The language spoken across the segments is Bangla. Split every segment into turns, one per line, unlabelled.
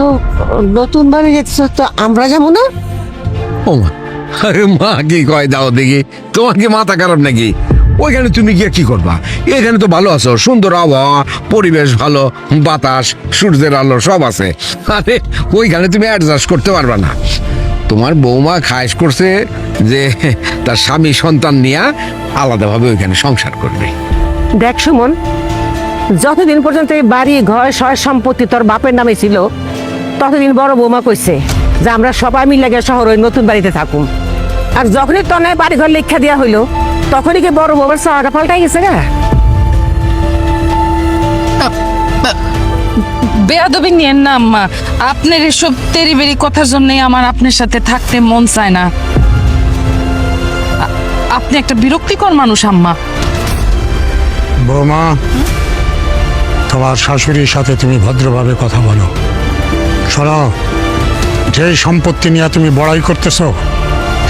ও, নতুন বাড়ি যেতেছ তো আমরা যাবো না?
ও মা, আরে মা কি কয় দাও দেখি, তোমার কি মাথা খারাপ নাকি? ওইখানে তুমি গিয়ে কি করবা? এখানে তো ভালো আছো, সুন্দর আবহাওয়া, পরিবেশ ভালো, বাতাস, সূর্যের আলো সব আছে। আরে ওইখানে তুমি অ্যাডজাস্ট করতে পারবা না। তোমার বৌমা খায়েশ করছে যে তার স্বামী সন্তান নিয়ে আলাদাভাবে ওইখানে সংসার করবে।
দেখ সুমন, যতদিন পর্যন্ত এই বাড়ি ঘর সয় সম্পত্তি তোর বাপের নামে ছিল, ততদিন বড় বৌমা কইছে যে আমরা সবাই মিলে গিয়ে শহর ওই নতুন বাড়িতে থাকুম। আর যখনই তনায় বাড়ি ঘর লেখা দেওয়া হইলো, তখনই কি বড় বৌমার চাওয়াটা পাল্টাই গেছে গা?
বেয়াদবি নিয়েন না আম্মা। আপনার এসব তেরিবেরি কথার জন্যই আমার আপনার সাথে থাকতে মন চায় না। আপনি একটা বিরক্তিকর মানুষ আম্মা।
বৌমা, তোমার শাশুড়ির সাথে তুমি ভদ্রভাবে কথা বলো। শোনো, যে সম্পত্তি নিয়ে তুমি বড়াই করতেছ,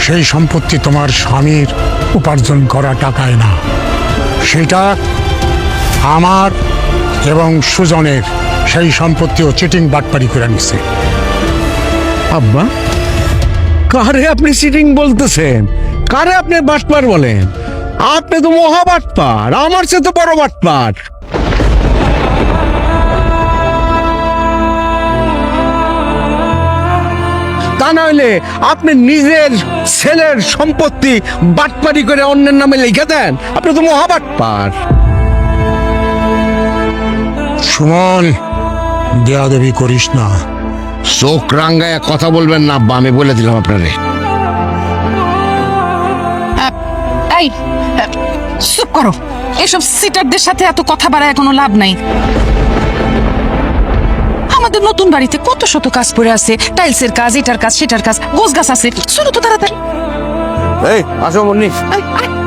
সেই সম্পত্তি তোমার স্বামীর উপার্জন করা টাকায় না, সেটা আমার এবং সুজনের। সেই সম্পত্তিও চিটিং বাটপারি করে নিচ্ছে।
আব্বা, কারে আপনি সিটিং বলতেছেন? কারে আপনি বাটপার বলেন? আপনি তো মহা বাটপার, আমার চেয়ে তো বড় বাটপার। তা না হইলে আপনি নিজের ছেলের সম্পত্তি বাটপারি করে অন্যের নামে লিখে দেন? আপনি তো মহা বাটপার।
সুমন, বেয়াদবি করিস না।
চোখ রাঙ্গায় কথা বলবেন না আব্বা, আমি বলে দিলাম আপনারে।
এই চুপ করো। এসব সিটারদের সাথে এত কথা বাড়ায় কোনো লাভ নাই। আমাদের নতুন বাড়িতে কত শত কাজ পড়ে আছে, টাইলসের কাজ, এটার কাজ, সেটার কাজ, গোছ গাছ আছে। চলো তো তাড়াতাড়ি।
এই আসো মুন্নি।
এই, এই।